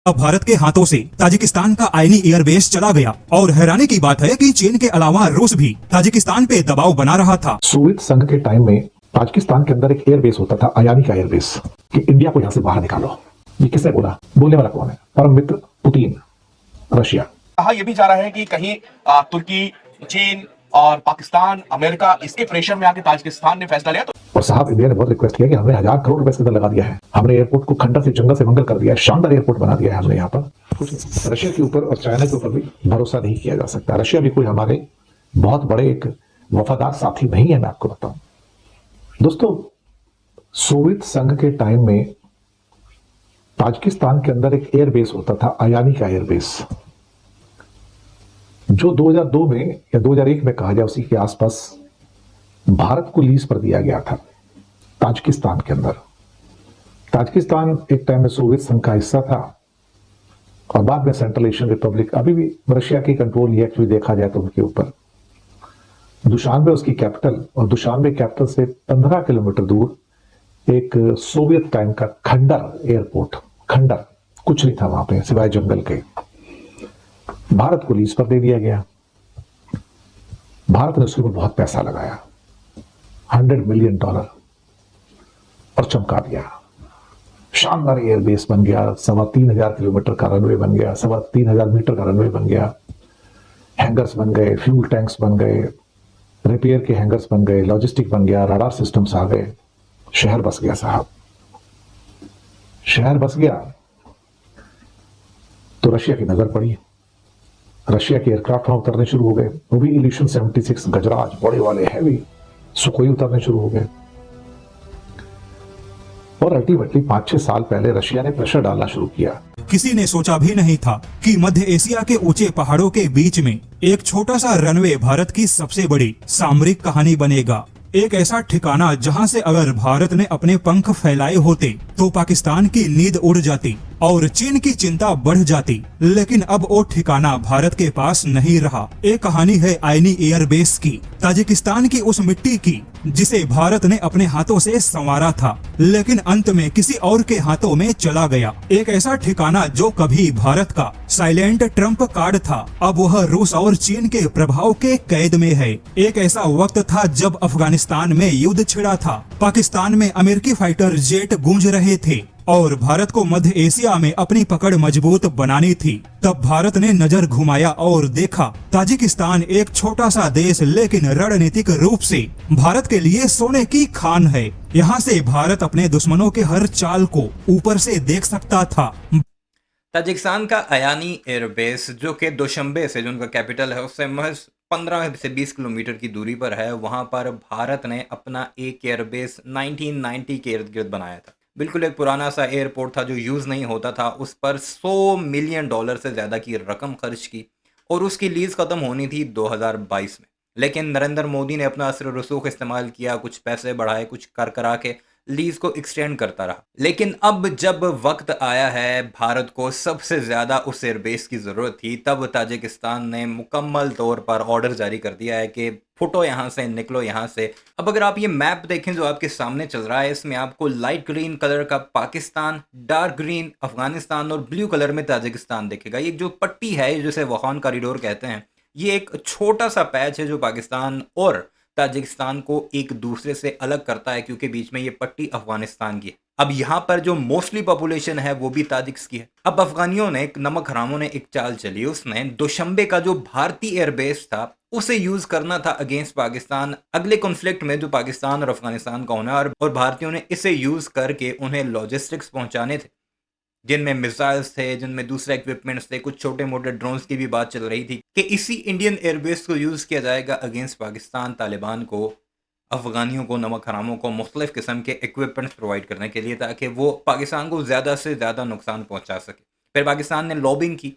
अब भारत के हाथों से ताजिकिस्तान का आयनी एयरबेस चला गया और हैरानी की बात है कि चीन के अलावा रूस भी ताजिकिस्तान पे दबाव बना रहा था। सोवियत संघ के टाइम में ताजिकिस्तान के अंदर एक एयरबेस होता था, आयानी का एयरबेस, कि इंडिया को यहां से बाहर निकालो। ये किसने बोला? बोलने वाला कौन है? परम मित्र पुतिन, रशिया। कहा यह भी जा रहा है कि कहीं तुर्की, चीन और पाकिस्तान, अमेरिका इसके प्रेशर में आके ताजिकिस्तान ने फैसला लिया। और साहब, इंडिया ने बहुत रिक्वेस्ट किया कि हमने 1000 करोड़ रुपए इसके अंदर लगा दिया है, हमने एयरपोर्ट को खंडर से जंगल से मंगल कर दिया है, शानदार एयरपोर्ट बना दिया है हमने यहाँ पर। कुछ रशिया के ऊपर और चाइना के ऊपर भी भरोसा नहीं किया जा सकता। रशिया भी कोई हमारे बहुत बड़े एक वफादार साथी नहीं है, मैं आपको बताऊं। दोस्तों, सोवियत संघ के टाइम में ताजिकिस्तान के अंदर एक एयरबेस होता था, आयानी का एयरबेस, जो 2002 में या 2001 में कहा जाए उसी के आसपास भारत को लीज पर दिया गया था ताजिकिस्तान के अंदर। ताजिकिस्तान एक टाइम में सोवियत संघ का हिस्सा था और बाद में सेंट्रल एशियन रिपब्लिक, अभी भी रशिया की कंट्रोल ये एक्चुअली देखा जाए तो उनके ऊपर। दुशानबे उसकी कैपिटल, और दुशानबे कैपिटल से 15 किलोमीटर दूर एक सोवियत टाइम का खंडर एयरपोर्ट, खंडर कुछ नहीं था वहां पे सिवाय जंगल के, भारत को लीज पर दे दिया गया। भारत ने उसके ऊपर बहुत पैसा लगाया, $100 मिलियन, और चमका दिया। शानदार एयरबेस बन गया, 3,500 किलोमीटर का रनवे बन गया, 3,500 मीटर का रनवे बन गया, हैंगर्स बन गए, फ्यूल टैंक्स बन गए, रिपेयर के हैंगर्स बन गए, लॉजिस्टिक बन गया, रडार सिस्टम्स आ गए, शहर बस गया साहब, शहर बस गया। तो रशिया की नजर पड़ी, रशिया के एयरक्राफ्ट वहां उतरने शुरू हो गए, वो भी इल्यूशन 76 गजराज बड़े वाले हैवी सुखोई उतरने शुरू हो गए। और अल्टीमेटली 5-6 साल पहले रशिया ने प्रेशर डालना शुरू किया। किसी ने सोचा भी नहीं था कि मध्य एशिया के ऊंचे पहाड़ों के बीच में एक छोटा सा रनवे भारत की सबसे बड़ी सामरिक कहानी बनेगा। एक ऐसा ठिकाना जहां से अगर भारत ने अपने पंख फैलाए होते तो पाकिस्तान की नींद उड़ जाती और चीन की चिंता बढ़ जाती। लेकिन अब वो ठिकाना भारत के पास नहीं रहा। एक कहानी है आयनी एयरबेस की, ताजिकिस्तान की उस मिट्टी की जिसे भारत ने अपने हाथों से संवारा था, लेकिन अंत में किसी और के हाथों में चला गया। एक ऐसा ठिकाना जो कभी भारत का साइलेंट ट्रम्प कार्ड था, अब वह रूस और चीन के प्रभाव के कैद में है। एक ऐसा वक्त था जब अफगानिस्तान में युद्ध छिड़ा था, पाकिस्तान में अमेरिकी फाइटर जेट गूंज रहे थे और भारत को मध्य एशिया में अपनी पकड़ मजबूत बनानी थी। तब भारत ने नजर घुमाया और देखा ताजिकिस्तान एक छोटा सा देश, लेकिन रणनीतिक रूप से भारत के लिए सोने की खान है। यहाँ से भारत अपने दुश्मनों के हर चाल को ऊपर से देख सकता था। ताजिकिस्तान का आयानी एयरबेस, जो कि दुशांबे से, जो उनका कैपिटल है, उससे महज 15 से 20 किलोमीटर की दूरी पर है, वहां पर भारत ने अपना एक एयरबेस 1990 के इर्द गिर्द बनाया था। बिल्कुल एक पुराना सा एयरपोर्ट था जो यूज़ नहीं होता था। उस पर $100 मिलियन से ज़्यादा की रकम खर्च की और उसकी लीज ख़त्म होनी थी 2022 में। लेकिन नरेंद्र मोदी ने अपना असर रसूख इस्तेमाल किया, कुछ पैसे बढ़ाए, कुछ कर करा के लीज को एक्सटेंड करता रहा। लेकिन अब जब वक्त आया है, भारत को सबसे ज़्यादा उस एयरबेस की ज़रूरत थी, तब ताजिकिस्तान ने मुकम्मल तौर पर ऑर्डर जारी कर दिया है कि फुटो यहाँ से, निकलो यहाँ से। अब अगर आप ये मैप देखें जो आपके सामने चल रहा है, इसमें आपको लाइट ग्रीन कलर का पाकिस्तान, डार्क ग्रीन अफगानिस्तान और ब्लू कलर में ताजिकिस्तान दिखेगा। ये जो पट्टी है जिसे वखान कॉरिडोर कहते हैं, ये एक छोटा सा पैच है जो पाकिस्तान और ताजिकिस्तान को एक दूसरे से अलग करता है, क्योंकि बीच में ये पट्टी अफगानिस्तान की है। अब यहाँ पर जो मोस्टली पॉपुलेशन है वो भी ताजिक्स की है। अब अफगानियों ने, नमक हरामों ने एक चाल चली, उसने दुशांबे का जो भारतीय एयरबेस था उसे यूज करना था अगेंस्ट पाकिस्तान, अगले कॉन्फ्लिक्ट में जो पाकिस्तान और अफगानिस्तान का होना, और भारतीयों ने इसे यूज करके उन्हें लॉजिस्टिक्स पहुंचाने थे, जिनमें मिसाइल्स थे, जिनमें दूसरे इक्विपमेंट्स थे, कुछ छोटे मोटे ड्रोन्स की भी बात चल रही थी कि इसी इंडियन एयरबेस को यूज़ किया जाएगा अगेंस्ट पाकिस्तान, तालिबान को, अफगानियों को, नमक हरामों को मुख्तलिफ किस्म के इक्विपमेंट्स प्रोवाइड करने के लिए, ताकि वो पाकिस्तान को ज़्यादा से ज़्यादा नुकसान पहुंचा सके। फिर पाकिस्तान ने लॉबिंग की,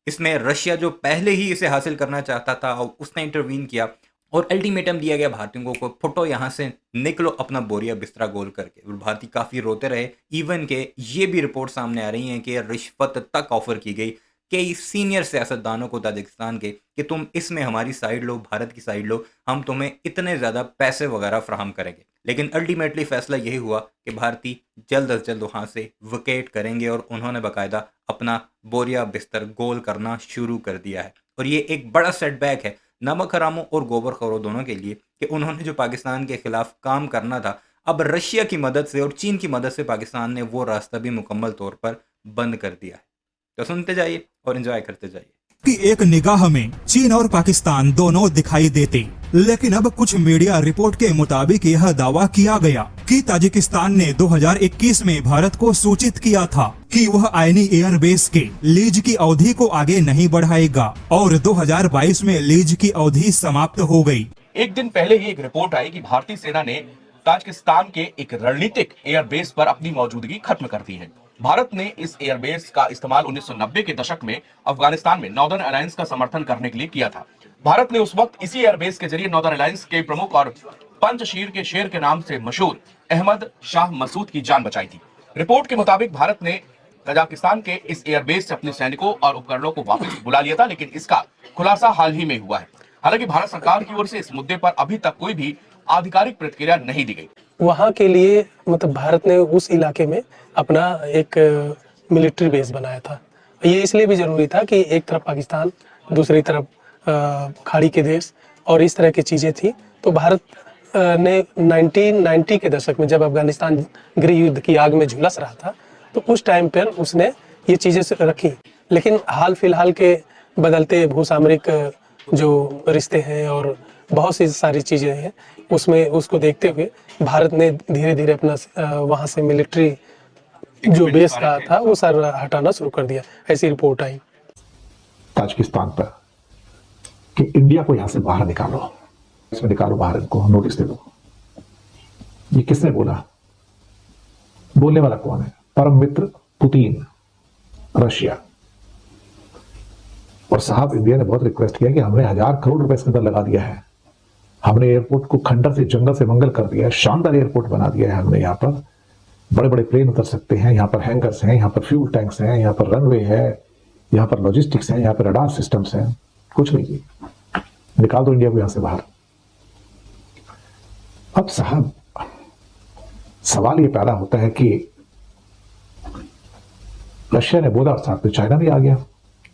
इसमें रशिया जो पहले ही इसे हासिल करना चाहता था उसने इंटरवीन किया और अल्टीमेटम दिया गया भारतीयों को, फुटो यहाँ से, निकलो अपना बोरिया बिस्तरा गोल करके। और भारतीय काफ़ी रोते रहे। इवन के ये भी रिपोर्ट सामने आ रही हैं कि रिश्वत तक ऑफर की गई कई सीनियर सियासतदानों को ताजिकिस्तान के कि तुम इसमें हमारी साइड लो, भारत की साइड लो, हम तुम्हें इतने ज़्यादा पैसे वगैरह फ्राहम करेंगे। लेकिन अल्टीमेटली फैसला यही हुआ कि भारतीय जल्द अज जल्द वहाँ से विकेट करेंगे और उन्होंने बाकायदा अपना बोरिया बिस्तर गोल करना शुरू कर दिया है। और ये एक बड़ा सेटबैक है नमक हरामों और गोबर खौरों दोनों के लिए कि उन्होंने जो पाकिस्तान के खिलाफ काम करना था, अब रशिया की मदद से और चीन की मदद से पाकिस्तान ने वो रास्ता भी मुकम्मल तौर पर बंद कर दिया है। तो सुनते जाइए और एंजॉय करते जाइए। कि एक निगाह में चीन और पाकिस्तान दोनों दिखाई देते, लेकिन अब कुछ मीडिया रिपोर्ट के मुताबिक यह दावा किया गया कि ताजिकिस्तान ने 2021 में भारत को सूचित किया था कि वह आयनी एयरबेस के लीज की अवधि को आगे नहीं बढ़ाएगा और 2022 में लीज की अवधि समाप्त हो गई। एक दिन पहले ही एक रिपोर्ट आई कि भारतीय सेना ने ताजिकिस्तान के एक रणनीतिक एयरबेस पर अपनी मौजूदगी खत्म कर दी है। भारत ने इस एयरबेस का इस्तेमाल 1990 के दशक में अफगानिस्तान में नॉर्दर्न अलायंस का समर्थन करने के लिए किया था। भारत ने उस वक्त इसी एयरबेस के जरिए नॉर्दर्न अलायंस के प्रमुख और पंचशीर के शेर के नाम से मशहूर अहमद शाह मसूद की जान बचाई थी। रिपोर्ट के मुताबिक भारत ने कजाकिस्तान के इस एयरबेस से अपने सैनिकों और उपकरणों को वापस बुला लिया था, लेकिन इसका खुलासा हाल ही में हुआ है। हालांकि भारत सरकार की ओर से इस मुद्दे पर अभी तक कोई भी आधिकारिक प्रतिक्रिया नहीं दी गई। वहाँ के लिए मतलब भारत ने उस इलाके में अपना एक मिलिट्री बेस बनाया था। ये इसलिए भी जरूरी था कि एक तरफ पाकिस्तान, दूसरी तरफ खाड़ी के देश और इस तरह की चीज़ें थी। तो भारत ने 1990 के दशक में जब अफगानिस्तान गृह युद्ध की आग में झुलस रहा था, तो उस टाइम पर उसने ये चीज़ें रखी। लेकिन हाल फिलहाल के बदलते भूसामरिक जो रिश्ते हैं और बहुत सी सारी चीज़ें हैं, उसमें उसको देखते हुए भारत ने धीरे धीरे अपना वहाँ से मिलिट्री जो बेस का था वो सर हटाना शुरू कर दिया। ऐसी रिपोर्ट आई ताजिकिस्तान पर कि इंडिया को यहां से बाहर निकालो, इसमें निकालो बाहर, इनको नोटिस दे दो। ये किसने बोला? बोलने वाला कौन है? परम मित्र पुतिन, रशिया। और साहब इंडिया ने बहुत रिक्वेस्ट किया कि हमने 1000 करोड़ रुपए इसके अंदर लगा दिया है, हमने एयरपोर्ट को खंडर से जंगल से मंगल कर दिया है, शानदार एयरपोर्ट बना दिया है हमने। यहाँ पर बड़े बड़े प्लेन उतर सकते हैं, यहाँ पर हैंगर्स हैं, यहाँ पर फ्यूल टैंक्स हैं, यहाँ पर रनवे है, यहाँ पर लॉजिस्टिक्स है, यहाँ पर रडार सिस्टम्स हैं। कुछ नहीं जी, निकाल दो इंडिया को यहां से बाहर। अब साहब सवाल ये पैदा होता है कि रशिया ने बोला और साथ में चाइना भी आ गया,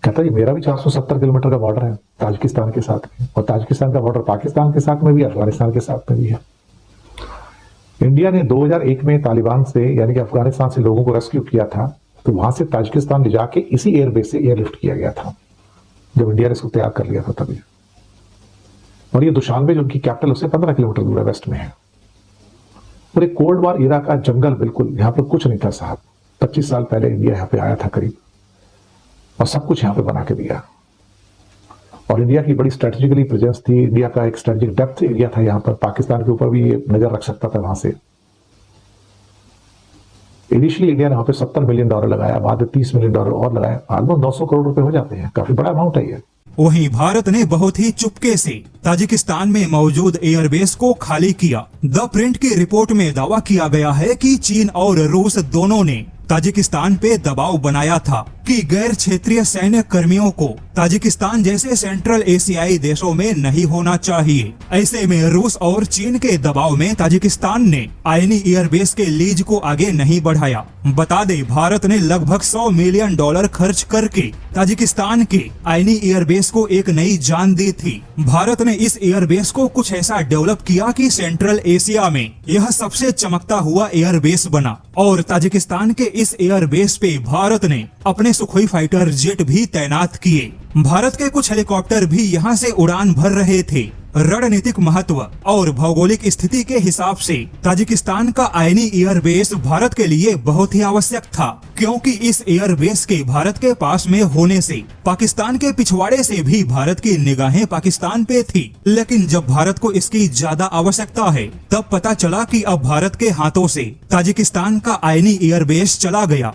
कहता है मेरा भी 470 किलोमीटर का बॉर्डर है ताजिकिस्तान के साथ में, और ताजिकिस्तान का बॉर्डर पाकिस्तान के साथ में भी, अफगानिस्तान के साथ में भी है। इंडिया ने 2001 में तालिबान से यानी कि अफगानिस्तान से लोगों को रेस्क्यू किया था, तो वहां से ताजिकिस्तान ले जाके इसी एयरबेस से एयरलिफ्ट किया गया था जब इंडिया ने इसको तैयार कर लिया था तभी। और ये दुशानबे जो उनकी कैपिटल उससे 15 किलोमीटर दूर है, वेस्ट में है। और एक कोल्ड वार इरा का जंगल, बिल्कुल यहाँ पर कुछ नहीं था साहब। 25 साल पहले इंडिया यहाँ पे आया था करीब, और सब कुछ यहाँ पे बना के दिया। और इंडिया की बड़ी स्ट्रेटेजिकली प्रेजेंस थी, इंडिया का एक स्ट्रेटेजिक डेप्थ एरिया था यहाँ पर, पाकिस्तान के ऊपर भी ये नजर रख सकता था वहां से। इनिशियली इंडिया ने वहां पे $70 मिलियन लगाया, बाद में $30 मिलियन और लगाया, ऑलमोस्ट 900 करोड़ रुपए हो जाते हैं, काफी बड़ा अमाउंट है ये। वहीं भारत ने बहुत ही चुपके से ताजिकिस्तान में मौजूद एयरबेस को खाली किया। द प्रिंट की रिपोर्ट में दावा किया गया है कि चीन और रूस दोनों ने ताजिकिस्तान पे दबाव बनाया था कि गैर क्षेत्रीय सैन्य कर्मियों को ताजिकिस्तान जैसे सेंट्रल एशियाई देशों में नहीं होना चाहिए। ऐसे में रूस और चीन के दबाव में ताजिकिस्तान ने आयनी एयरबेस के लीज को आगे नहीं बढ़ाया। बता दे, भारत ने लगभग $100 मिलियन खर्च करके ताजिकिस्तान के आयनी एयरबेस को एक नई जान दी थी। भारत ने इस एयरबेस को कुछ ऐसा डेवलप किया कि सेंट्रल एशिया में यह सबसे चमकता हुआ एयरबेस बना, और ताजिकिस्तान के इस एयरबेस पे भारत ने अपने सुखोई फाइटर जेट भी तैनात किए। भारत के कुछ हेलीकॉप्टर भी यहाँ से उड़ान भर रहे थे। रणनीतिक महत्व और भौगोलिक स्थिति के हिसाब से ताजिकिस्तान का आयनी एयरबेस भारत के लिए बहुत ही आवश्यक था, क्योंकि इस एयरबेस के भारत के पास में होने से पाकिस्तान के पिछवाड़े से भी भारत की निगाहें पाकिस्तान पे थी। लेकिन जब भारत को इसकी ज्यादा आवश्यकता है, तब पता चला कि अब भारत के हाथों से ताजिकिस्तान का आयनी एयरबेस चला गया।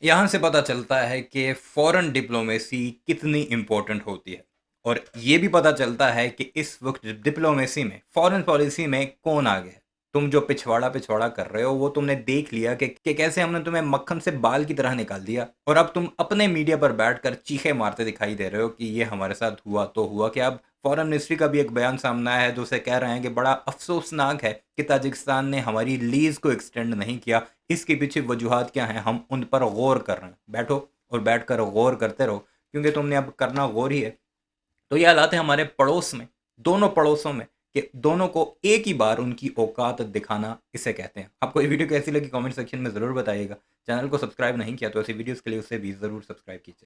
यहाँ से पता चलता है कि फॉरेन डिप्लोमेसी कितनी इम्पोर्टेंट होती है, और ये भी पता चलता है कि इस वक्त डिप्लोमेसी में, फॉरेन पॉलिसी में कौन आगे है। तुम जो पिछवाड़ा पिछवाड़ा कर रहे हो वो तुमने देख लिया कि कैसे हमने तुम्हें मक्खन से बाल की तरह निकाल दिया, और अब तुम अपने मीडिया पर बैठकर चीखे मारते दिखाई दे रहे हो कि ये हमारे साथ हुआ तो हुआ। कि अब फॉरेन मिनिस्ट्री का भी एक बयान सामने आया है जो से कह रहे हैं कि बड़ा अफसोसनाक है कि ताजिकिस्तान ने हमारी लीज को एक्सटेंड नहीं किया। इसके पीछे वजूहात क्या हैं हम उन पर गौर कर रहे हैं। बैठो और बैठकर गौर करते रहो, क्योंकि तुमने अब करना गौर ही है। तो ये हालात है हमारे पड़ोस में, दोनों पड़ोसों में, कि दोनों को एक ही बार उनकी औकात दिखाना इसे कहते हैं। आपको ये वीडियो कैसी लगी कमेंट सेक्शन में ज़रूर बताइएगा। चैनल को सब्सक्राइब नहीं किया तो ऐसी वीडियोस के लिए उसे भी ज़रूर सब्सक्राइब कीजिए।